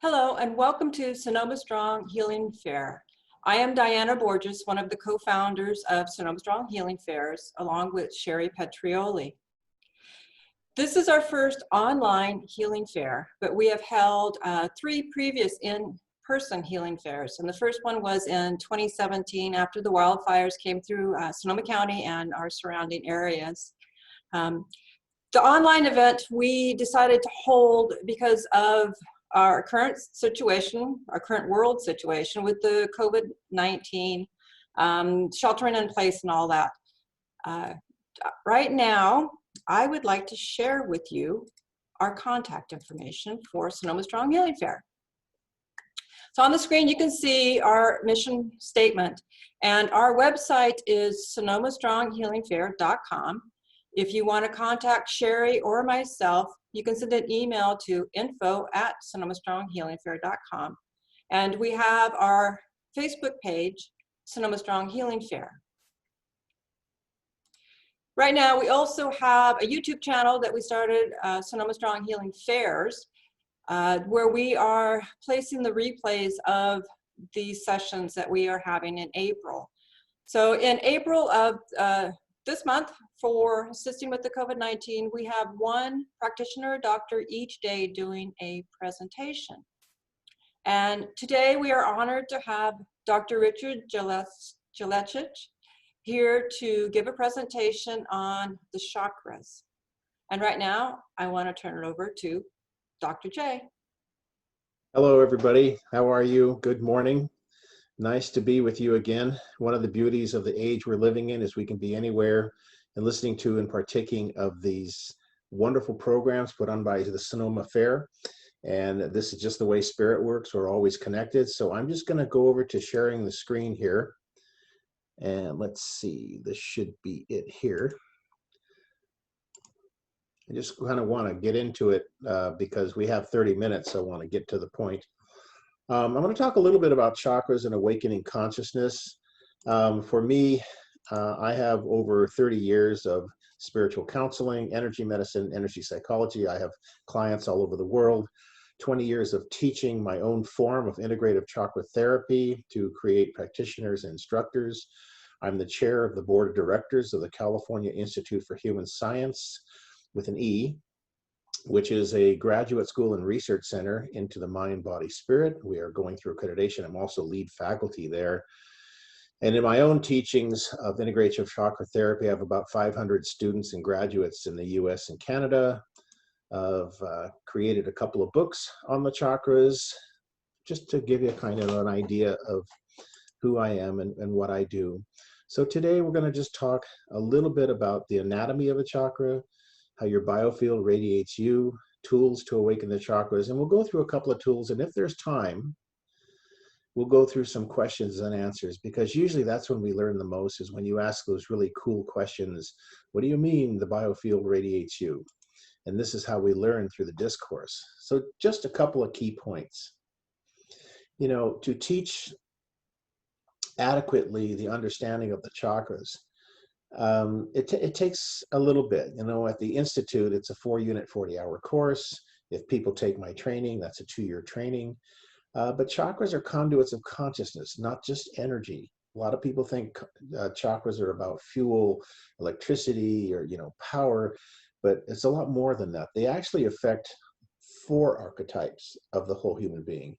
Hello and welcome to Sonoma Strong Healing Fair. I am Diana Borges, one of the co-founders of Sonoma Strong Healing Fairs, along with Sherry Petrioli. This is our first online healing fair, but we have held 3 previous in-person healing fairs. And the first one was in 2017 after the wildfires came through Sonoma County and our surrounding areas. The online event we decided to hold because of our current situation, our current world situation with the COVID-19, sheltering in place and all that. Right now, I would like to share with you our contact information for Sonoma Strong Healing Fair. So on the screen, you can see our mission statement, and our website is sonomastronghealingfair.com. If you want to contact Sherry or myself, you can send an email to info@sonomastronghealingfair.com. And we have our Facebook page, Sonoma Strong Healing Fair. Right now, we also have a YouTube channel that we started, Sonoma Strong Healing Fairs, where we are placing the replays of these sessions that we are having in April. So in April of this month, for assisting with the COVID-19, we have one practitioner or doctor each day doing a presentation. And today we are honored to have Dr. Richard Jelusich here to give a presentation on the chakras. And right now, I want to turn it over to Dr. J. Hello, everybody. How are you? Good morning. Nice to be with you again. One of the beauties of the age we're living in is we can be anywhere and listening to and partaking of these wonderful programs put on by the Sonoma Fair. And this is just the way spirit works. We're always connected. So I'm just going to go over to sharing the screen here. And let's see, this should be it here. I just kind of want to get into it because we have 30 minutes. So I want to get to the point. I'm going to talk a little bit about chakras and awakening consciousness. For me, I have over 30 years of spiritual counseling, energy medicine, energy psychology. I have clients all over the world, 20 years of teaching my own form of integrative chakra therapy to create practitioners and instructors. I'm the chair of the board of directors of the California Institute for Human Science with an E, which is a graduate school and research center into the mind, body, spirit. We are going through accreditation. I'm also lead faculty there. And in my own teachings of integrative chakra therapy, I have about 500 students and graduates in the US and Canada. I've created a couple of books on the chakras, just to give you kind of an idea of who I am and what I do. So today we're going to just talk a little bit about the anatomy of a chakra, how your biofield radiates you, tools to awaken the chakras, and we'll go through a couple of tools, and if there's time, we'll go through some questions and answers, because usually that's when we learn the most, is when you ask those really cool questions. What do you mean the biofield radiates you? And this is how we learn through the discourse. So just a couple of key points. You know, to teach adequately the understanding of the chakras, it takes a little bit. You know, at the Institute, it's a 4-unit, 40-hour course. If people take my training, that's a 2-year training. But chakras are conduits of consciousness, not just energy. A lot of people think chakras are about fuel, electricity, or, you know, power, but it's a lot more than that. They actually affect 4 archetypes of the whole human being: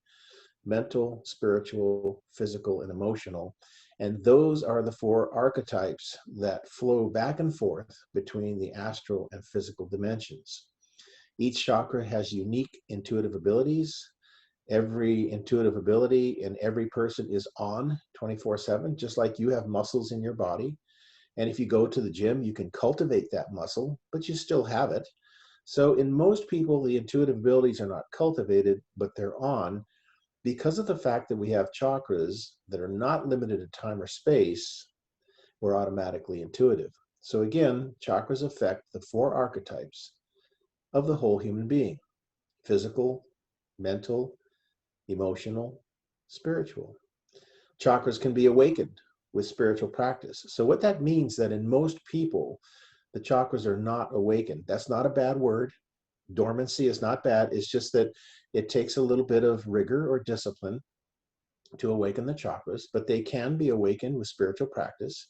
mental, spiritual, physical, and emotional. And those are the 4 archetypes that flow back and forth between the astral and physical dimensions. Each chakra has unique intuitive abilities. Every intuitive ability in every person is on 24/7, just like you have muscles in your body. And if you go to the gym, you can cultivate that muscle, but you still have it. So in most people, the intuitive abilities are not cultivated, but they're on because of the fact that we have chakras that are not limited to time or space. We're automatically intuitive. So again, chakras affect the 4 archetypes of the whole human being: physical, mental, emotional, spiritual. Chakras can be awakened with spiritual practice. So what that means, that in most people, the chakras are not awakened. That's not a bad word. Dormancy is not bad. It's just that it takes a little bit of rigor or discipline to awaken the chakras, but they can be awakened with spiritual practice.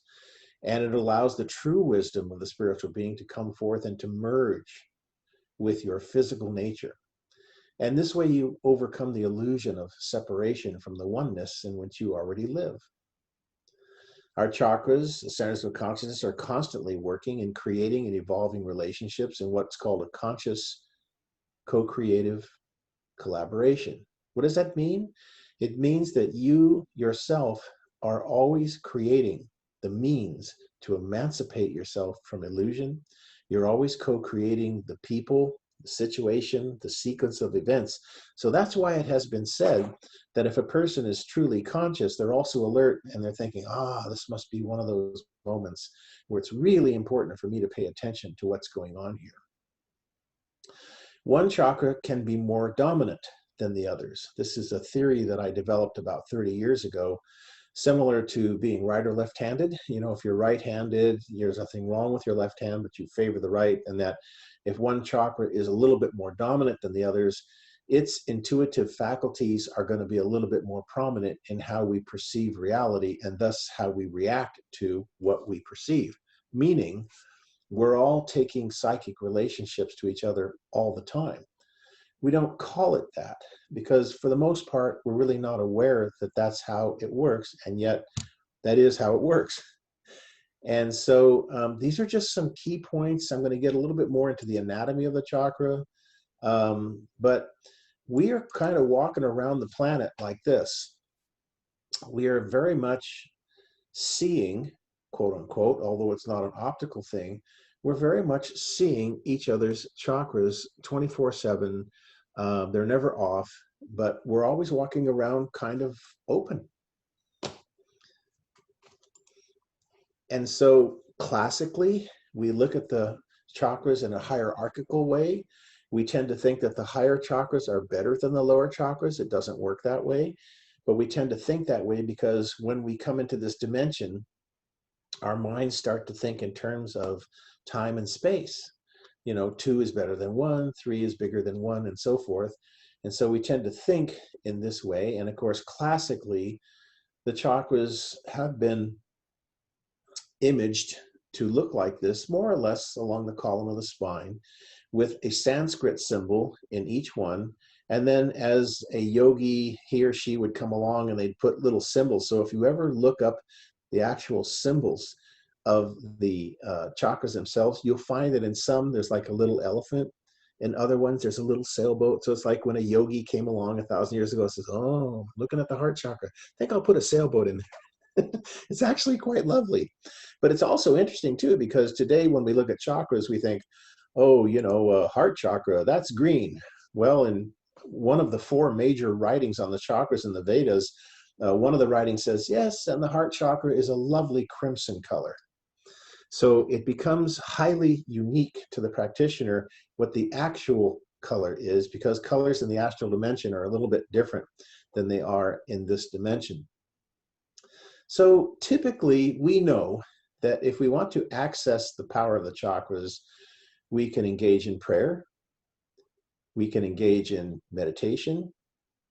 And it allows the true wisdom of the spiritual being to come forth and to merge with your physical nature. And this way you overcome the illusion of separation from the oneness in which you already live. Our chakras, the centers of consciousness, are constantly working and creating and evolving relationships in what's called a conscious, co-creative collaboration. What does that mean? It means that you yourself are always creating the means to emancipate yourself from illusion. You're always co-creating the people, the situation, the sequence of events. So that's why it has been said that if a person is truly conscious, they're also alert and they're thinking, this must be one of those moments where it's really important for me to pay attention to what's going on here. One chakra can be more dominant than the others. This is a theory that I developed about 30 years ago, similar to being right or left-handed. You know, if you're right-handed, there's nothing wrong with your left hand, but you favor the right, and that if one chakra is a little bit more dominant than the others, its intuitive faculties are going to be a little bit more prominent in how we perceive reality and thus how we react to what we perceive. Meaning, we're all taking psychic relationships to each other all the time. We don't call it that because for the most part, we're really not aware that that's how it works. And yet that is how it works. And so these are just some key points. I'm going to get a little bit more into the anatomy of the chakra. But we are kind of walking around the planet like this. We are very much seeing, quote unquote, although it's not an optical thing, we're very much seeing each other's chakras 24/7. They're never off, but we're always walking around kind of open. And so classically, we look at the chakras in a hierarchical way. We tend to think that the higher chakras are better than the lower chakras. It doesn't work that way, but we tend to think that way because when we come into this dimension, our minds start to think in terms of time and space. You know, 2 is better than 1, 3 is bigger than 1, and so forth. And so we tend to think in this way. And of course, classically, the chakras have been imaged to look like this, more or less along the column of the spine, with a Sanskrit symbol in each one. And then as a yogi, he or she would come along and they'd put little symbols. So if you ever look up the actual symbols of the chakras themselves, you'll find that in some there's like a little elephant, in other ones there's a little sailboat. So it's like when a yogi came along 1,000 years ago and says, oh, looking at the heart chakra, I think I'll put a sailboat in there. It's actually quite lovely. But it's also interesting too, because today when we look at chakras, we think, oh, you know, heart chakra, that's green. Well, in one of the 4 major writings on the chakras in the Vedas, one of the writings says, yes, and the heart chakra is a lovely crimson color. So it becomes highly unique to the practitioner what the actual color is, because colors in the astral dimension are a little bit different than they are in this dimension. So typically we know that if we want to access the power of the chakras, we can engage in prayer, we can engage in meditation,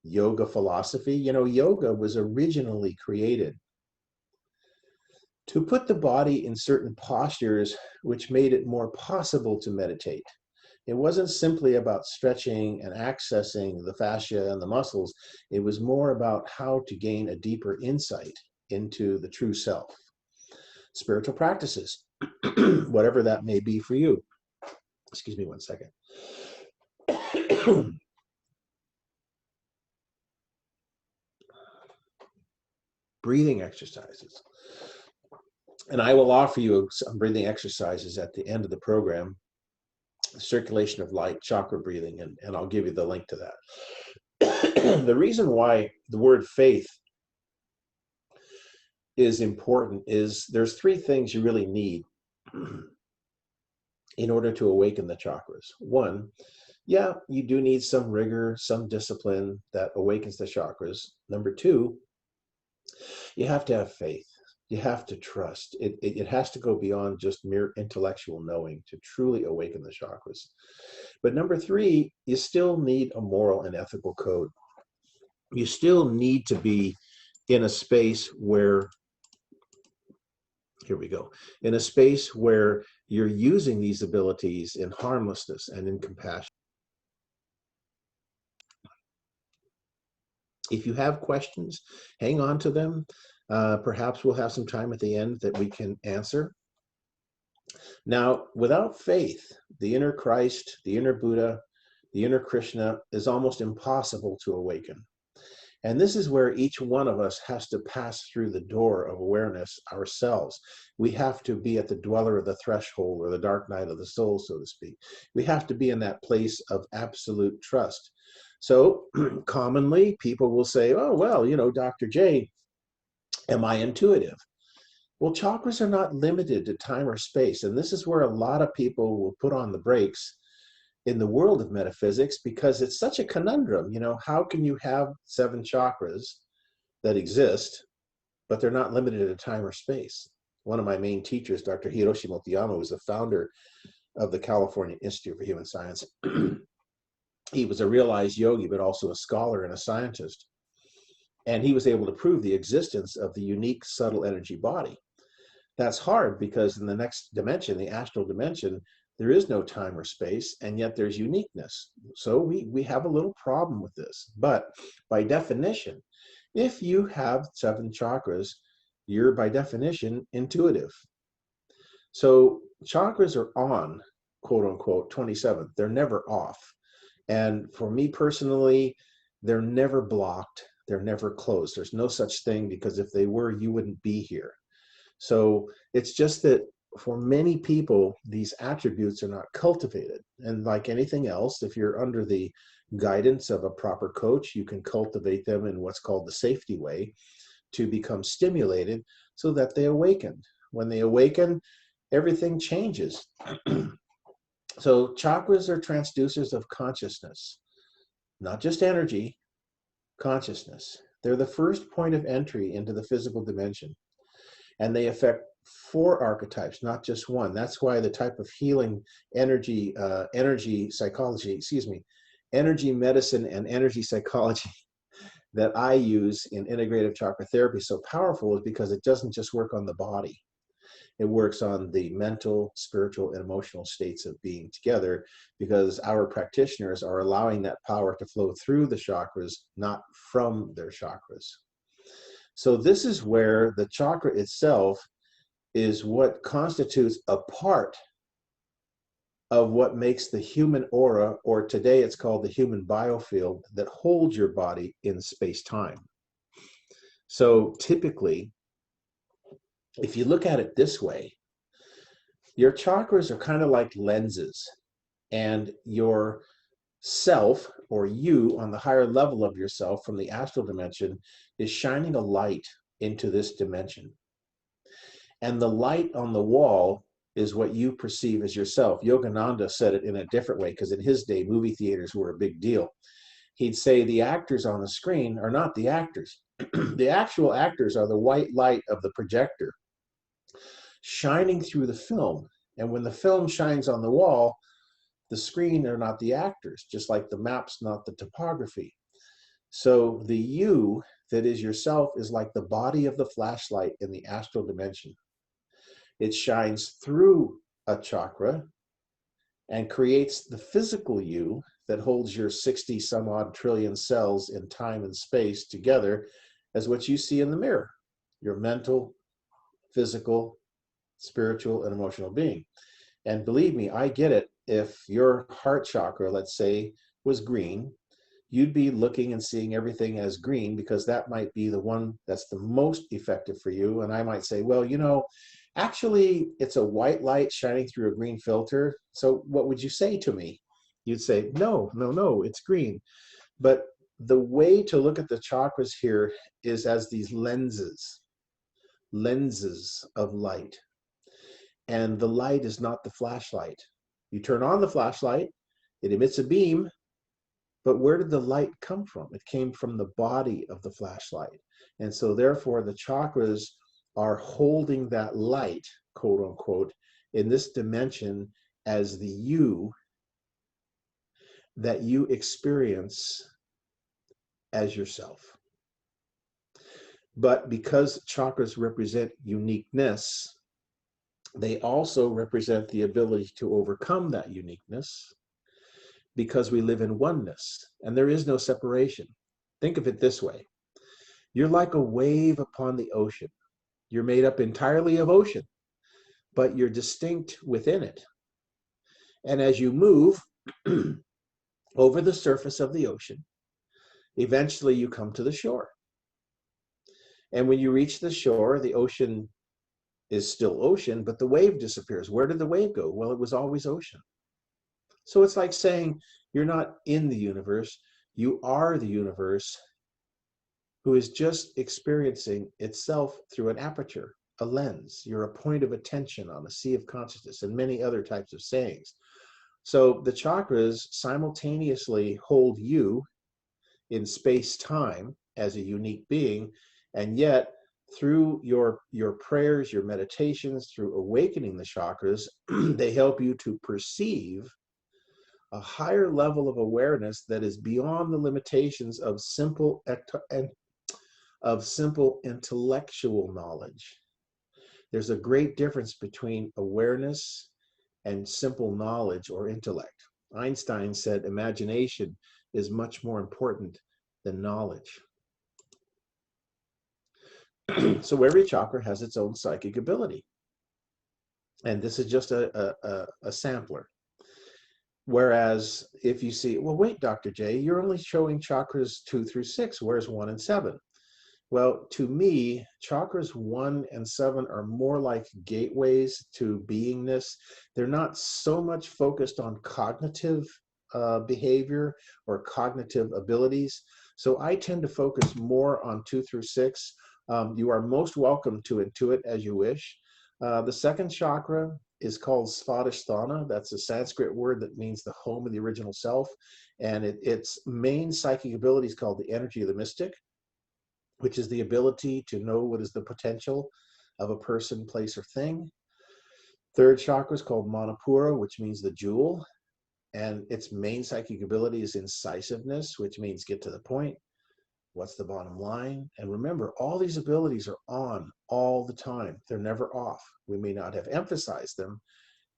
yoga philosophy. You know, yoga was originally created to put the body in certain postures which made it more possible to meditate. It wasn't simply about stretching and accessing the fascia and the muscles. It was more about how to gain a deeper insight into the true self. Spiritual practices, whatever that may be for you. Excuse me one second. Breathing exercises. And I will offer you some breathing exercises at the end of the program. Circulation of light, chakra breathing, and I'll give you the link to that. The reason why the word faith is important is there's 3 things you really need in order to awaken the chakras. 1, yeah, you do need some rigor, some discipline that awakens the chakras. Number 2, you have to have faith. You have to trust. It has to go beyond just mere intellectual knowing to truly awaken the chakras. But number three, you still need a moral and ethical code. You still need to be in a space where, here we go, in a space where you're using these abilities in harmlessness and in compassion. If you have questions, hang on to them. Perhaps we'll have some time at the end that we can answer. Now, without faith, the inner Christ, the inner Buddha, the inner Krishna is almost impossible to awaken. And this is where each one of us has to pass through the door of awareness ourselves. We have to be at the dweller of the threshold, or the dark night of the soul, so to speak. We have to be in that place of absolute trust. So commonly people will say, oh, well, you know, Dr. J, am I intuitive? Well, chakras are not limited to time or space. And this is where a lot of people will put on the brakes in the world of metaphysics, because it's such a conundrum. You know, how can you have 7 chakras that exist, but they're not limited to time or space? One of my main teachers, Dr. Hiroshi Motoyama, was the founder of the California Institute for Human Science. He was a realized yogi, but also a scholar and a scientist. And he was able to prove the existence of the unique subtle energy body. That's hard because in the next dimension, the astral dimension, there is no time or space, and yet there's uniqueness. So we have a little problem with this. But by definition, if you have 7 chakras, you're by definition intuitive. So chakras are on, quote unquote, 27. They're never off. And for me personally, they're never blocked. They're never closed. There's no such thing, because if they were, you wouldn't be here. So it's just that for many people, these attributes are not cultivated. And like anything else, if you're under the guidance of a proper coach, you can cultivate them in what's called the safety way to become stimulated so that they awaken. When they awaken, everything changes. So chakras are transducers of consciousness, not just energy, consciousness. They're the first point of entry into the physical dimension. And they affect 4 archetypes, not just one. That's why the type of healing energy psychology, energy medicine and energy psychology that I use in integrative chakra therapy is so powerful, is because it doesn't just work on the body. It works on the mental, spiritual, and emotional states of being together, because our practitioners are allowing that power to flow through the chakras, not from their chakras. So this is where the chakra itself is what constitutes a part of what makes the human aura, or today it's called the human biofield, that holds your body in space-time. So typically, if you look at it this way, your chakras are kind of like lenses, and your self, or you on the higher level of yourself from the astral dimension, is shining a light into this dimension. And the light on the wall is what you perceive as yourself. Yogananda said it in a different way, because in his day, movie theaters were a big deal. He'd say the actors on the screen are not the actors. The actual actors are the white light of the projector shining through the film. And when the film shines on the wall, the screen are not the actors, just like the map's not the topography. So the you that is yourself is like the body of the flashlight in the astral dimension. It shines through a chakra and creates the physical you that holds your 60 some odd trillion cells in time and space together as what you see in the mirror, your mental, physical, spiritual, and emotional being. And believe me, I get it. If your heart chakra, let's say, was green, you'd be looking and seeing everything as green, because that might be the one that's the most effective for you. And I might say, well, you know, actually, it's a white light shining through a green filter. So what would you say to me? You'd say, no, it's green. But the way to look at the chakras here is as these lenses of light. And the light is not the flashlight. You turn on the flashlight, it emits a beam, but where did the light come from? It came from the body of the flashlight. And so therefore the chakras are holding that light, quote unquote, in this dimension as the you that you experience as yourself. But because chakras represent uniqueness, they also represent the ability to overcome that uniqueness because we live in oneness and there is no separation. Think of it this way. You're like a wave upon the ocean. You're made up entirely of ocean, but you're distinct within it. And as you move over the surface of the ocean, eventually you come to the shore. And when you reach the shore, the ocean is still ocean, but the wave disappears. Where did the wave go? Well, it was always ocean. So it's like saying you're not in the universe, you are the universe who is just experiencing itself through an aperture, a lens. You're a point of attention on a sea of consciousness, and many other types of sayings. So the chakras simultaneously hold you in space-time as a unique being, and yet through your prayers, your meditations, through awakening the chakras, they help you to perceive a higher level of awareness that is beyond the limitations of simple intellectual knowledge. There's a great difference between awareness and simple knowledge or intellect. Einstein said imagination is much more important than knowledge. So every chakra has its own psychic ability. And this is just a sampler. Whereas if you see, well, wait, Dr. J, you're only showing chakras 2 through 6, whereas 1 and 7. Well, to me, chakras 1 and 7 are more like gateways to beingness. They're not so much focused on cognitive behavior or cognitive abilities. So I tend to focus more on 2 through 6. You are most welcome to intuit as you wish. The second chakra is called Svadhisthana. That's a Sanskrit word that means the home of the original self. And its main psychic ability is called the energy of the mystic, which is the ability to know what is the potential of a person, place, or thing. Third chakra is called Manipura, which means the jewel. And its main psychic ability is incisiveness, which means get to the point. What's the bottom line? And remember, all these abilities are on all the time. They're never off. We may not have emphasized them,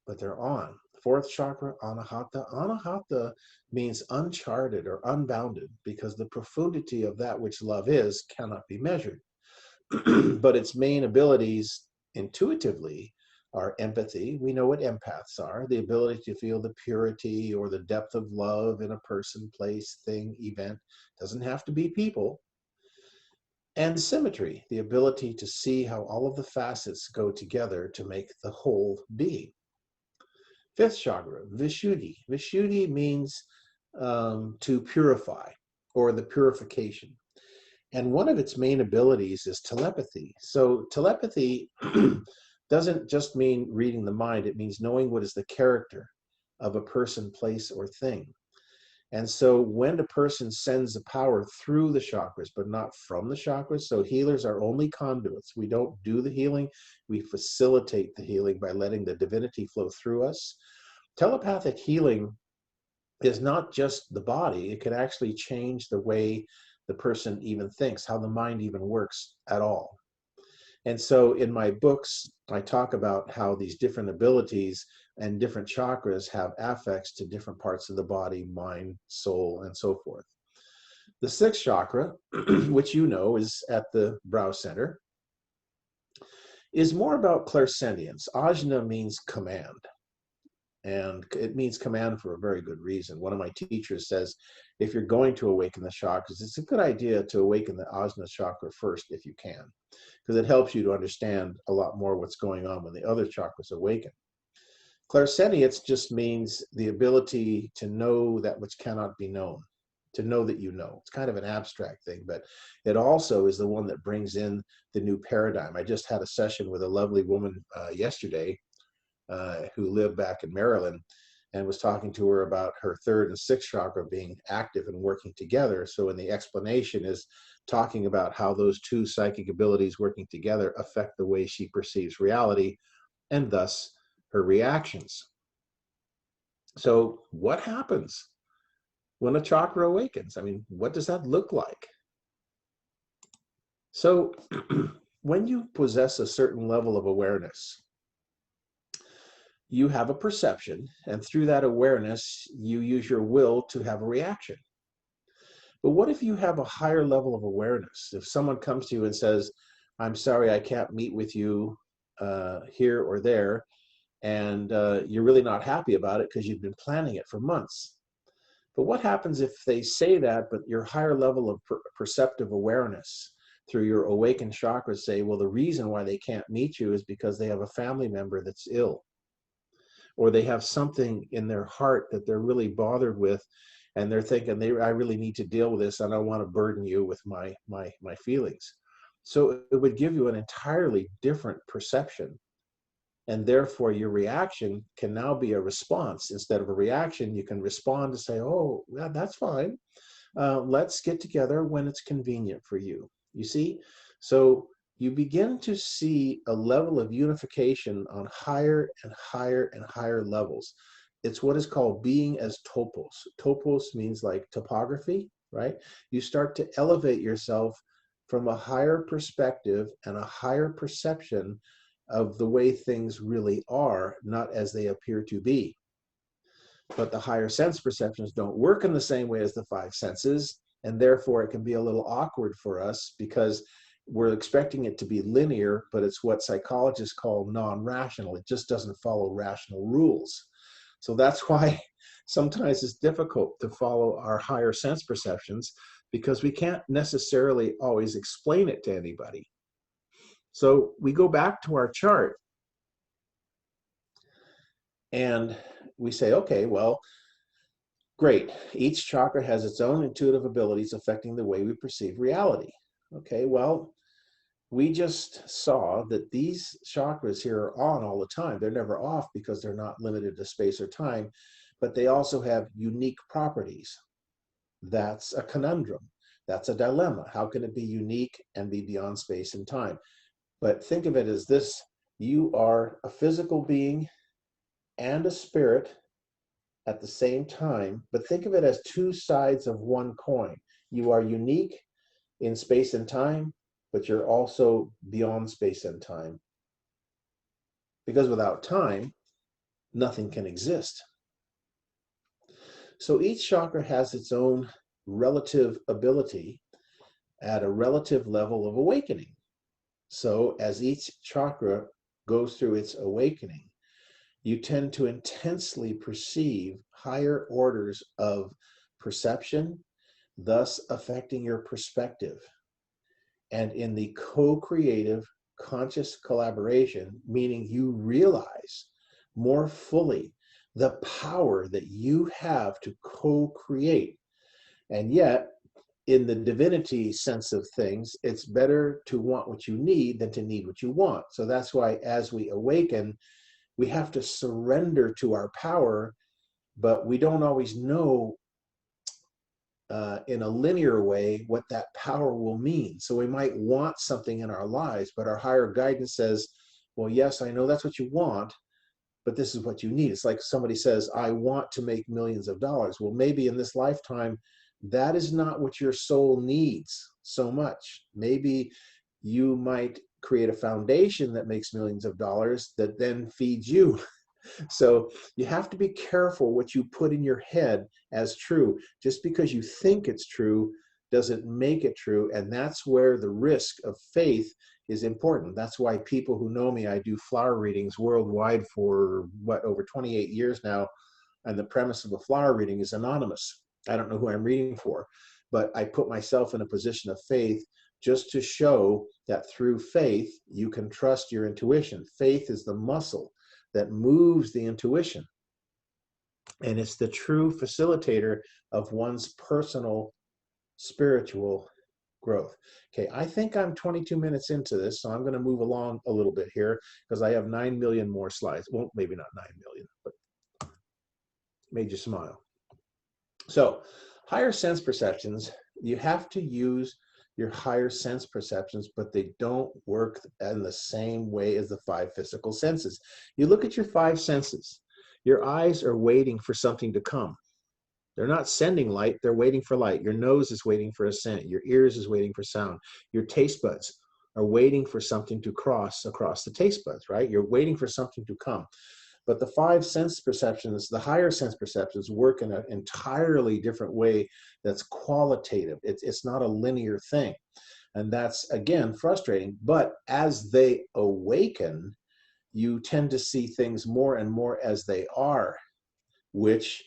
but they're on. Fourth chakra, Anahata. Anahata means uncharted or unbounded, because the profundity of that which love is cannot be measured. But its main abilities intuitively are empathy. We know what empaths are, the ability to feel the purity or the depth of love in a person, place, thing, event. Doesn't have to be people. And symmetry, the ability to see how all of the facets go together to make the whole being. Fifth chakra, Vishuddhi. Vishuddhi means to purify, or the purification. And one of its main abilities is telepathy. So telepathy doesn't just mean reading the mind, it means knowing what is the character of a person, place, or thing. And so when a person sends the power through the chakras, but not from the chakras, so healers are only conduits. We don't do the healing, we facilitate the healing by letting the divinity flow through us. Telepathic healing is not just the body, it can actually change the way the person even thinks, how the mind even works at all. And so in my books, I talk about how these different abilities and different chakras have affects to different parts of the body, mind, soul, and so forth. The sixth chakra, which you know is at the brow center, is more about clairsentience. Ajna means command. And it means command for a very good reason. One of my teachers says, if you're going to awaken the chakras, it's a good idea to awaken the Ajna chakra first if you can, because it helps you to understand a lot more what's going on when the other chakras awaken. Clairsentience just means the ability to know that which cannot be known, to know that you know. It's kind of an abstract thing, but it also is the one that brings in the new paradigm. I just had a session with a lovely woman yesterday who lived back in Maryland, and was talking to her about her third and sixth chakra being active and working together. So in the explanation is talking about how those two psychic abilities working together affect the way she perceives reality and thus her reactions. So what happens when a chakra awakens? I mean, what does that look like? So when you possess a certain level of awareness, you have a perception, and through that awareness, you use your will to have a reaction. But what if you have a higher level of awareness? If someone comes to you and says, I'm sorry, I can't meet with you here or there, and you're really not happy about it because you've been planning it for months. But what happens if they say that, but your higher level of perceptive awareness through your awakened chakras say, well, the reason why they can't meet you is because they have a family member that's ill, or they have something in their heart that they're really bothered with, and they're thinking, I really need to deal with this. I don't want to burden you with my feelings. So it would give you an entirely different perception. And therefore, your reaction can now be a response. Instead of a reaction, you can respond to say, oh, yeah, that's fine. Let's get together when it's convenient for you. You see? So you begin to see a level of unification on higher and higher and higher levels. It's what is called being as topos. Topos means like topography, right? You start to elevate yourself from a higher perspective and a higher perception of the way things really are, not as they appear to be. But the higher sense perceptions don't work in the same way as the five senses, and therefore it can be a little awkward for us because we're expecting it to be linear, but it's what psychologists call non-rational. It just doesn't follow rational rules. So that's why sometimes it's difficult to follow our higher sense perceptions, because we can't necessarily always explain it to anybody. So we go back to our chart and we say, okay, well, great. Each chakra has its own intuitive abilities affecting the way we perceive reality. Okay, well, we just saw that these chakras here are on all the time. They're never off because they're not limited to space or time, but they also have unique properties. That's a conundrum. That's a dilemma. How can it be unique and be beyond space and time? But think of it as this: you are a physical being and a spirit at the same time, but think of it as two sides of one coin. You are unique in space and time, but you're also beyond space and time. Because without time, nothing can exist. So each chakra has its own relative ability at a relative level of awakening. So as each chakra goes through its awakening, you tend to intensely perceive higher orders of perception, thus affecting your perspective. And in the co-creative conscious collaboration, meaning you realize more fully the power that you have to co-create. And yet, in the divinity sense of things, it's better to want what you need than to need what you want. So that's why as we awaken, we have to surrender to our power, but we don't always know in a linear way what that power will mean. So we might want something in our lives, but our higher guidance says, well, yes, I know that's what you want, but this is what you need. It's like somebody says, I want to make millions of dollars. Well, maybe in this lifetime, that is not what your soul needs so much. Maybe you might create a foundation that makes millions of dollars that then feeds you. So you have to be careful what you put in your head as true. Just because you think it's true doesn't make it true. And that's where the risk of faith is important. That's why people who know me, I do flower readings worldwide for over 28 years now. And the premise of a flower reading is anonymous. I don't know who I'm reading for, but I put myself in a position of faith just to show that through faith, you can trust your intuition. Faith is the muscle that moves the intuition. And it's the true facilitator of one's personal spiritual growth. Okay, I think I'm 22 minutes into this, so I'm going to move along a little bit here because I have 9 million more slides. Well, maybe not 9 million, but made you smile. So higher sense perceptions, you have to use your higher sense perceptions, but they don't work in the same way as the five physical senses. You look at your five senses. Your eyes are waiting for something to come. They're not sending light, they're waiting for light. Your nose is waiting for a scent. Your ears is waiting for sound. Your taste buds are waiting for something to cross across the taste buds, right? You're waiting for something to come. But the five sense perceptions, the higher sense perceptions, work in an entirely different way that's qualitative. It's not a linear thing. And that's, again, frustrating. But as they awaken, you tend to see things more and more as they are, which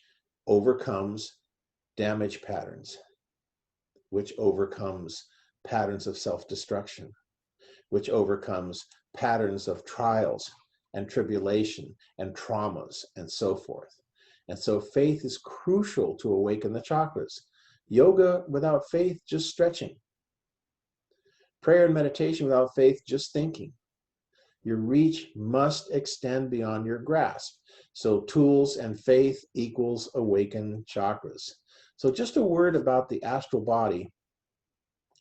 overcomes damage patterns, which overcomes patterns of self-destruction, which overcomes patterns of trials and tribulation and traumas and so forth. And so faith is crucial to awaken the chakras. Yoga without faith, just stretching. Prayer and meditation without faith, just thinking. Your reach must extend beyond your grasp. So tools and faith equals awakened chakras. So just a word about the astral body.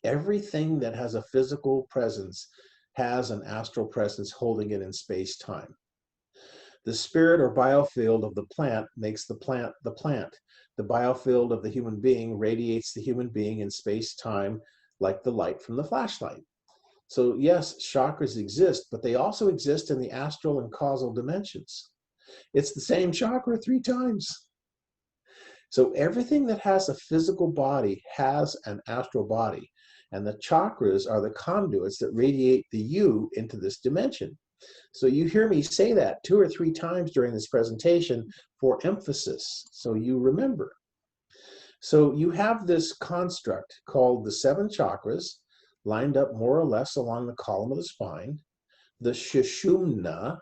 Everything that has a physical presence has an astral presence holding it in space-time. The spirit or biofield of the plant makes the plant the plant. The biofield of the human being radiates the human being in space-time like the light from the flashlight. So yes, chakras exist, but they also exist in the astral and causal dimensions. It's the same chakra 3 times. So everything that has a physical body has an astral body. And the chakras are the conduits that radiate the you into this dimension. So you hear me say that 2 or 3 times during this presentation for emphasis, so you remember. So you have this construct called the 7 chakras, lined up more or less along the column of the spine, the Sushumna,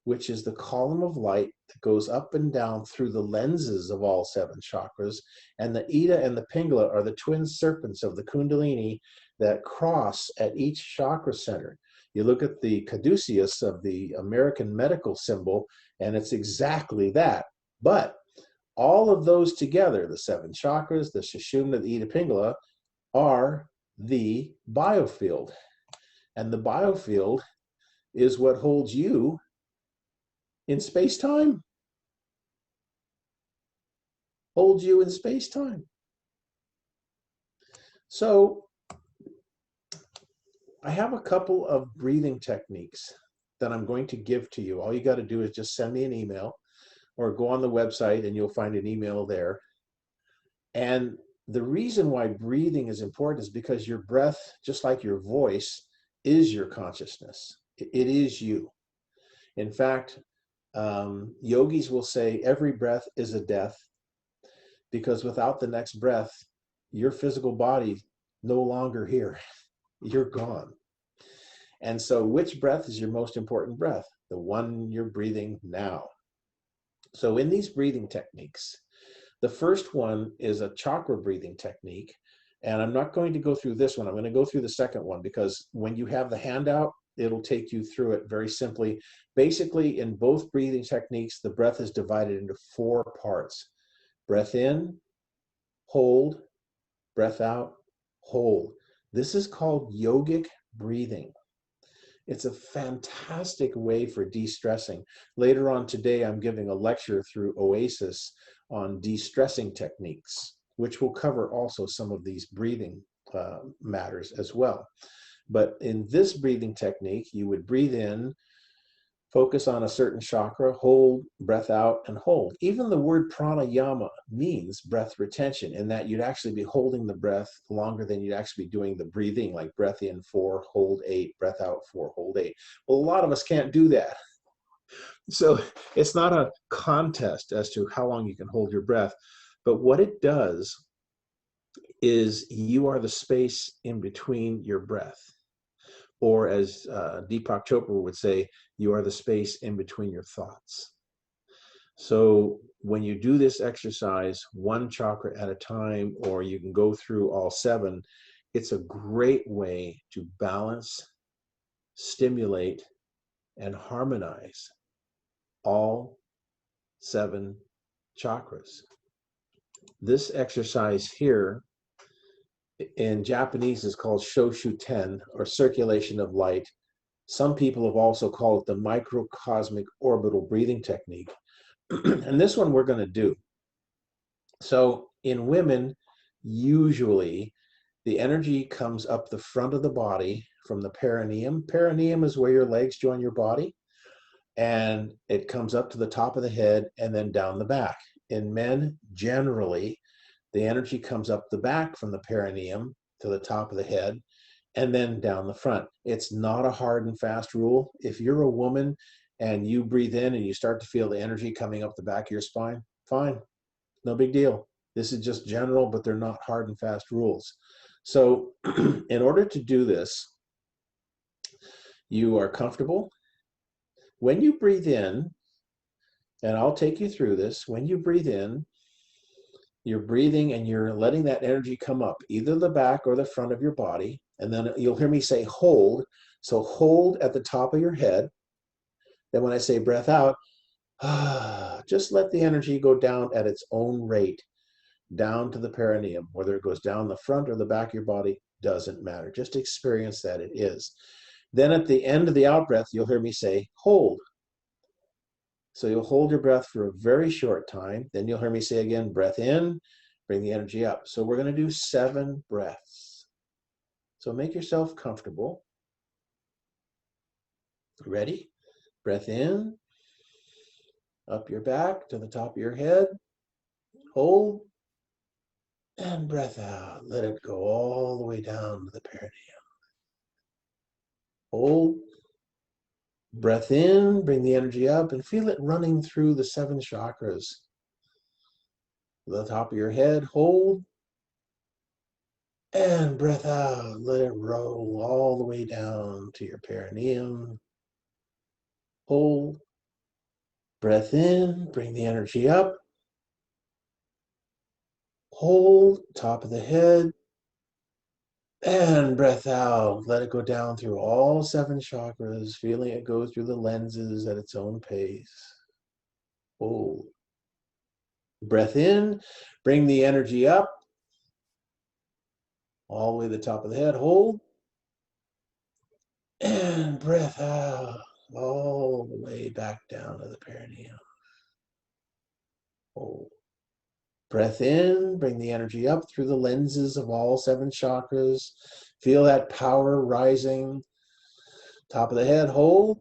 which is the column of light that goes up and down through the lenses of all 7 chakras, and the Ida and the Pingala are the twin serpents of the Kundalini that cross at each chakra center. You look at the caduceus of the American medical symbol, and it's exactly that. But all of those together, the 7 chakras, the Sushumna, the Ida, Pingala, are the biofield. And the biofield is what holds you in space-time. Holds you in space-time. So I have a couple of breathing techniques that I'm going to give to you. All you got to do is just send me an email or go on the website and you'll find an email there. And the reason why breathing is important is because your breath, just like your voice, is your consciousness. It is you. In fact, yogis will say every breath is a death, because without the next breath, your physical body no longer here. You're gone. And so which breath is your most important breath? The one you're breathing now. So in these breathing techniques, the first one is a chakra breathing technique. And I'm not going to go through this one. I'm going to go through the second one, because when you have the handout, it'll take you through it very simply. Basically, in both breathing techniques, the breath is divided into 4 parts. Breath in, hold, breath out, hold. This is called yogic breathing. It's a fantastic way for de-stressing. Later on today, I'm giving a lecture through Oasis on de-stressing techniques, which will cover also some of these breathing matters as well. But in this breathing technique, you would breathe in, focus on a certain chakra, hold, breath out, and hold. Even the word pranayama means breath retention, in that you'd actually be holding the breath longer than you'd actually be doing the breathing, like breath in 4, hold 8, breath out 4, hold 8. Well, a lot of us can't do that. So it's not a contest as to how long you can hold your breath, but what it does is you are the space in between your breath. Or as Deepak Chopra would say, you are the space in between your thoughts. So when you do this exercise, 1 chakra at a time, or you can go through all 7, it's a great way to balance, stimulate, and harmonize all 7 chakras. This exercise here in Japanese is called Shoshuten, or circulation of light. Some people have also called it the microcosmic orbital breathing technique. And this one we're going to do. So in women, usually the energy comes up the front of the body from the perineum. Perineum is where your legs join your body, and it comes up to the top of the head and then down the back. In men, generally, the energy comes up the back from the perineum to the top of the head and then down the front. It's not a hard and fast rule. If you're a woman and you breathe in and you start to feel the energy coming up the back of your spine, fine, no big deal. This is just general, but they're not hard and fast rules. So in order to do this, you are comfortable. When you breathe in, and I'll take you through this, when you breathe in, you're breathing and you're letting that energy come up, either the back or the front of your body. And then you'll hear me say hold. So hold at the top of your head. Then when I say breath out, just let the energy go down at its own rate, down to the perineum. Whether it goes down the front or the back of your body, doesn't matter. Just experience that it is. Then at the end of the out breath, you'll hear me say hold. So you'll hold your breath for a very short time. Then you'll hear me say again, breath in, bring the energy up. So we're going to do 7 breaths. So make yourself comfortable. Ready? Breath in, up your back to the top of your head. Hold, and breath out. Let it go all the way down to the perineum. Hold. Breath in, bring the energy up, and feel it running through the 7 chakras. The top of your head, hold, and breath out. Let it roll all the way down to your perineum. Hold. Breath in, bring the energy up. Hold, top of the head, and breath out. Let it go down through all 7 chakras, feeling it go through the lenses at its own pace. Hold. Breath in, bring the energy up, all the way to the top of the head. Hold. And breath out, all the way back down to the perineum. Hold. Breath in, bring the energy up through the lenses of all 7 chakras. Feel that power rising. Top of the head, hold.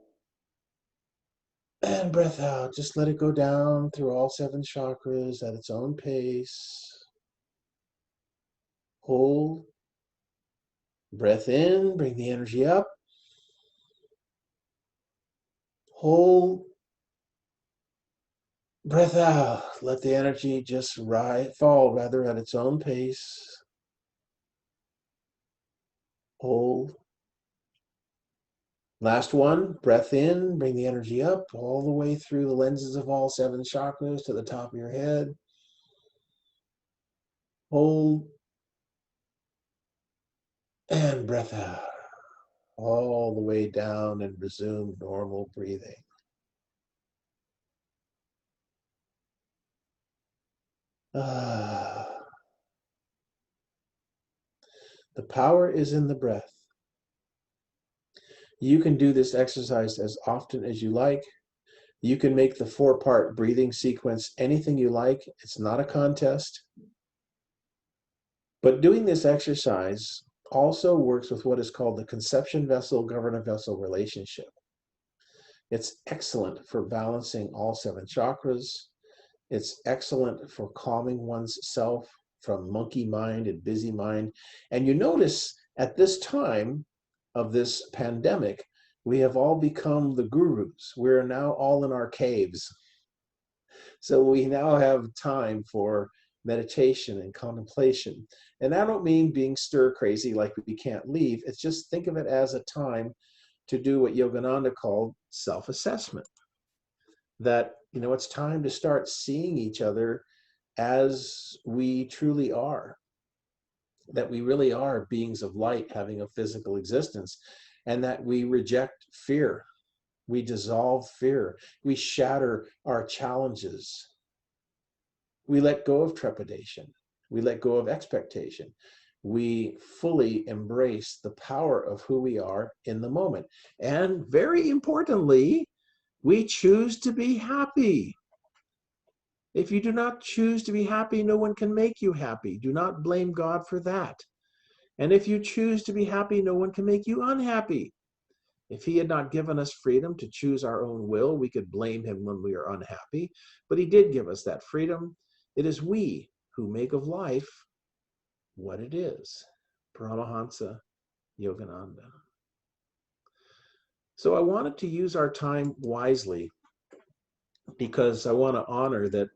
And breath out. Just let it go down through all 7 chakras at its own pace. Hold. Breath in, bring the energy up. Hold. Breath out. Let the energy just fall at its own pace. Hold. Last one, breath in, bring the energy up all the way through the lenses of all 7 chakras to the top of your head. Hold. And breath out all the way down and resume normal breathing. The power is in the breath. You can do this exercise as often as you like. You can make the 4-part breathing sequence anything you like. It's not a contest. But doing this exercise also works with what is called the conception vessel-governor vessel relationship. It's excellent for balancing all 7 chakras. It's excellent for calming one's self from monkey mind and busy mind. And you notice at this time of this pandemic, we have all become the gurus. We're now all in our caves. So we now have time for meditation and contemplation. And I don't mean being stir crazy like we can't leave. It's just think of it as a time to do what Yogananda called self-assessment. That, it's time to start seeing each other as we truly are. That we really are beings of light having a physical existence, and that we reject fear. We dissolve fear. We shatter our challenges. we let go of trepidation. We let go of expectation. We fully embrace the power of who we are in the moment. And very importantly, we choose to be happy. If you do not choose to be happy, no one can make you happy. Do not blame God for that. And if you choose to be happy, no one can make you unhappy. If he had not given us freedom to choose our own will, we could blame him when we are unhappy. But he did give us that freedom. It is we who make of life what it is. Paramahansa Yogananda. So I wanted to use our time wisely because I want to honor that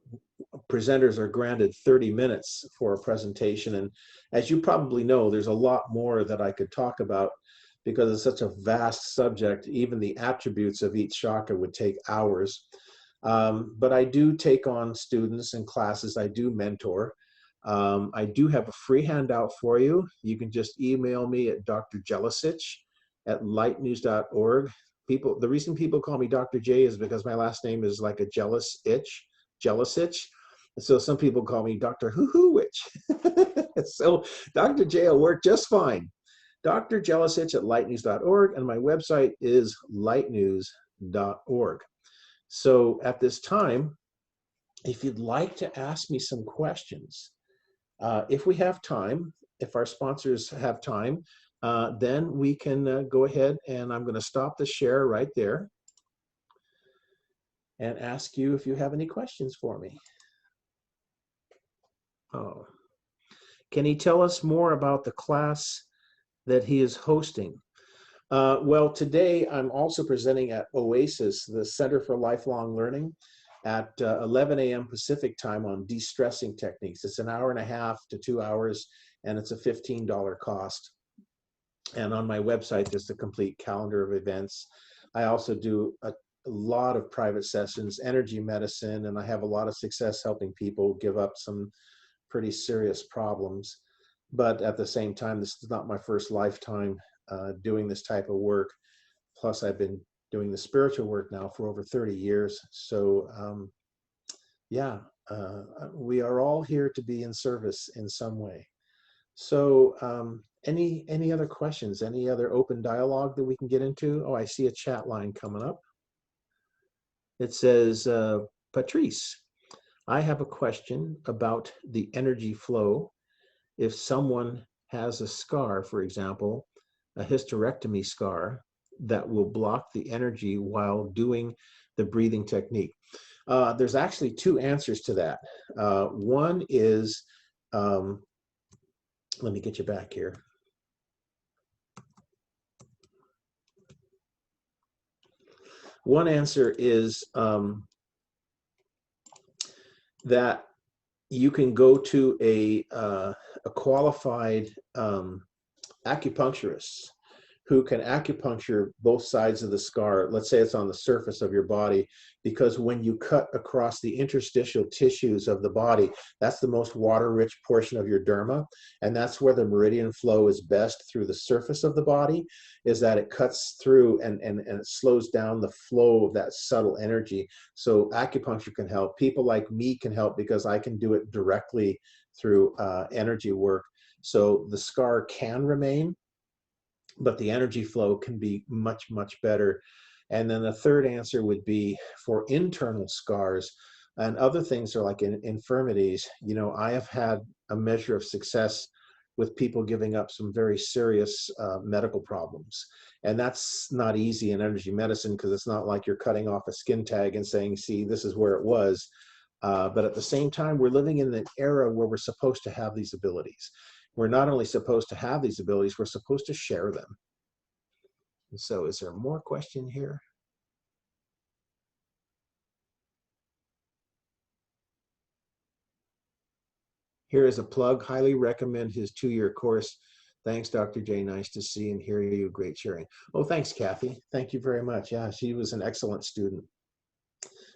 presenters are granted 30 minutes for a presentation. And as you probably know, there's a lot more that I could talk about because it's such a vast subject. Even the attributes of each chakra would take hours. But I do take on students and classes. I do mentor. I do have a free handout for you. You can just email me at Dr. Jelusich at lightnews.org. The reason people call me Dr. J is because my last name is like a jealous itch, Jelusich. So some people call me Dr. Hoo-Hoo-Witch. So Dr. J will work just fine. Dr. Jelusich at lightnews.org, and my website is lightnews.org. So at this time, if you'd like to ask me some questions, if we have time, if our sponsors have time, then we can go ahead, and I'm going to stop the share right there and ask you if you have any questions for me. Oh, can he tell us more about the class that he is hosting? Well, today I'm also presenting at Oasis, the Center for Lifelong Learning, at 11 a.m. Pacific time on de-stressing techniques. It's an hour and a half to 2 hours, and it's a $15 cost. And on my website, there's a complete calendar of events. I also do a lot of private sessions, energy medicine, and I have a lot of success helping people give up some pretty serious problems. But at the same time, this is not my first lifetime doing this type of work. Plus, I've been doing the spiritual work now for over 30 years. So we are all here to be in service in some way. So any other questions, any other open dialogue that we can get into? Oh, I see a chat line coming up. It says, Patrice, I have a question about the energy flow. If someone has a scar, for example, a hysterectomy scar, that will block the energy while doing the breathing technique. There's actually two answers to that. One is, let me get you back here. One answer is that you can go to a qualified acupuncturist who can acupuncture both sides of the scar. Let's say it's on the surface of your body, because when you cut across the interstitial tissues of the body, that's the most water-rich portion of your derma, and that's where the meridian flow is best through the surface of the body, is that it cuts through and it slows down the flow of that subtle energy. So acupuncture can help. People like me can help because I can do it directly through energy work. So the scar can remain, but the energy flow can be much, much better. And then the third answer would be for internal scars and other things are like infirmities. You know, I have had a measure of success with people giving up some very serious medical problems. And that's not easy in energy medicine, because it's not like you're cutting off a skin tag and saying, see, this is where it was. But at the same time, we're living in an era where we're supposed to have these abilities. We're not only supposed to have these abilities, we're supposed to share them. And so is there more question here? Here is a plug. Highly recommend his 2-year course. Thanks, Dr. J. Nice to see and hear you. Great sharing. Oh, thanks, Kathy. Thank you very much. Yeah, she was an excellent student.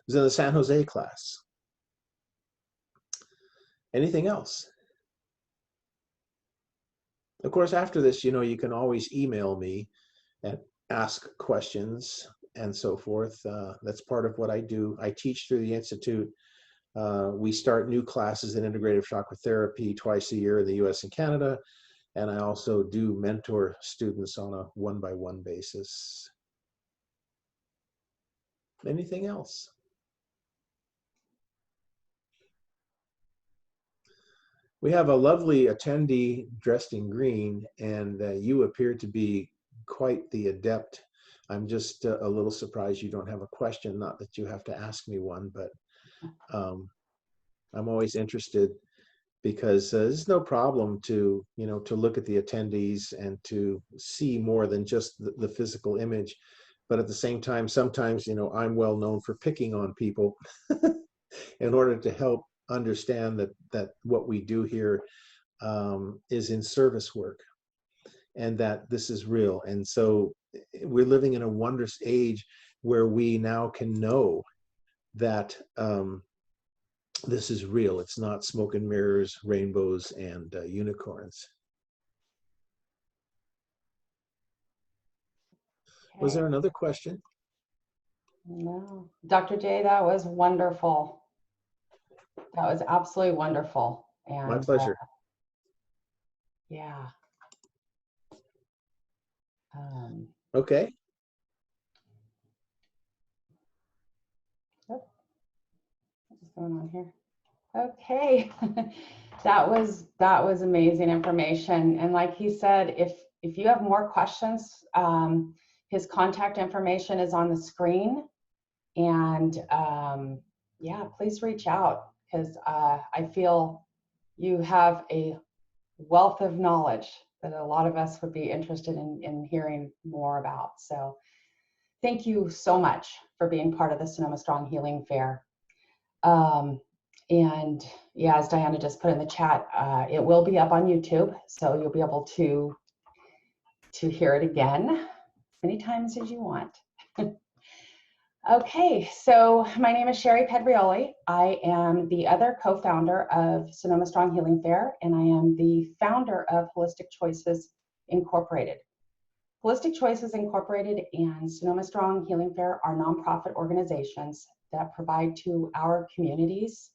Was in the San Jose class. Anything else? Of course, after this, you know, you can always email me and ask questions and so forth. That's part of what I do. I teach through the Institute. We start new classes in integrative chakra therapy twice a year in the US and Canada. And I also do mentor students on a one-by-one basis. Anything else? We have a lovely attendee dressed in green, and you appear to be quite the adept. I'm just a little surprised you don't have a question. Not that you have to ask me one, but I'm always interested, because there's no problem to, to look at the attendees and to see more than just the physical image. But at the same time, sometimes, I'm well known for picking on people in order to help understand that what we do here is in service work, and that this is real. And so we're living in a wondrous age where we now can know that this is real. It's not smoke and mirrors, rainbows, and unicorns. Okay. Was there another question? No. Dr. J, that was wonderful. That was absolutely wonderful. And My pleasure. yeah. Okay. Oh, what's going on here? Okay. that was amazing information. And like he said, if you have more questions, his contact information is on the screen. And yeah, please reach out, because I feel you have a wealth of knowledge that a lot of us would be interested in hearing more about. So thank you so much for being part of the Sonoma Strong Healing Fair. And yeah, as Diana just put in the chat, it will be up on YouTube, so you'll be able to hear it again as many times as you want. Okay, so my name is Sherry Pedrioli. I am the other co-founder of Sonoma Strong Healing Fair, and I am the founder of Holistic Choices Incorporated. Holistic Choices Incorporated and Sonoma Strong Healing Fair are nonprofit organizations that provide to our communities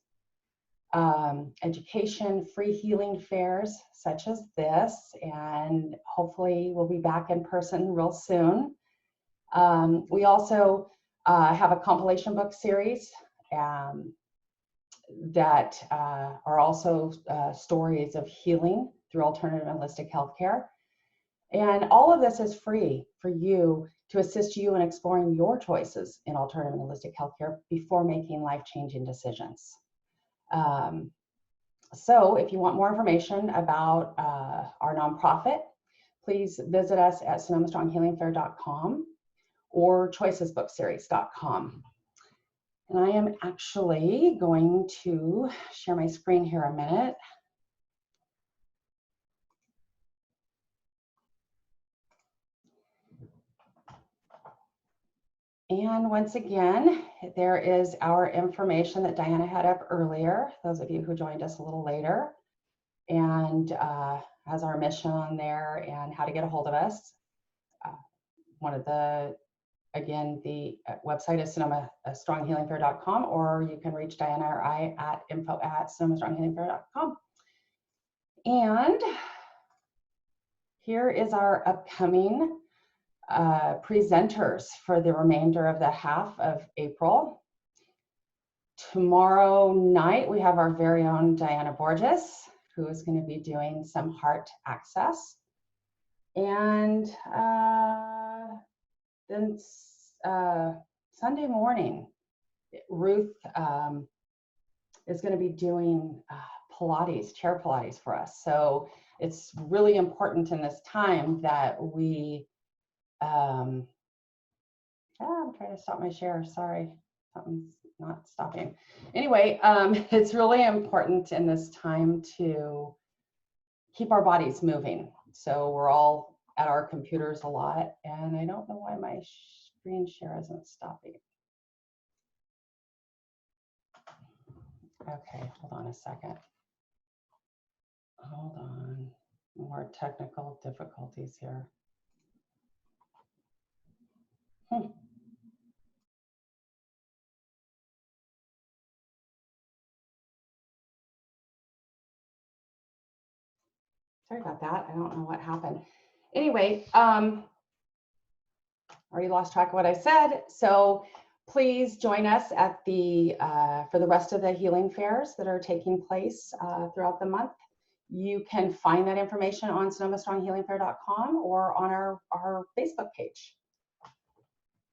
education, free healing fairs such as this, and hopefully we'll be back in person real soon. We also have a compilation book series that are also stories of healing through alternative and holistic healthcare. And all of this is free for you, to assist you in exploring your choices in alternative and holistic healthcare before making life-changing decisions. So if you want more information about our nonprofit, please visit us at sonomastronghealingfair.com or choicesbookseries.com. And I am actually going to share my screen here a minute. And once again, there is our information that Diana had up earlier, those of you who joined us a little later, and has our mission on there and how to get a hold of us. One of the, again, the website is sonomastronghealingfair.com, or you can reach Diana or I at info@sonomastronghealingfair.com. And here is our upcoming presenters for the remainder of the half of April. Tomorrow night, we have our very own Diana Borges, who is going to be doing some heart access. And then Sunday morning, Ruth is going to be doing Pilates, chair Pilates for us. So it's really important in this time that we I'm trying to stop my share. Sorry, something's not stopping. Anyway, it's really important in this time to keep our bodies moving. So we're all at our computers a lot, and I don't know why my screen share isn't stopping. Okay, hold on a second. Hold on, more technical difficulties here. Sorry about that. I don't know what happened. Anyway, already lost track of what I said. So please join us at the for the rest of the healing fairs that are taking place throughout the month. You can find that information on SonomaStrongHealingFair.com or on our Facebook page.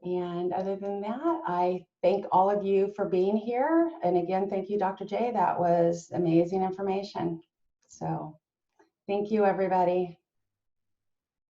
And other than that, I thank all of you for being here. And again, thank you, Dr. J. That was amazing information. So thank you, everybody.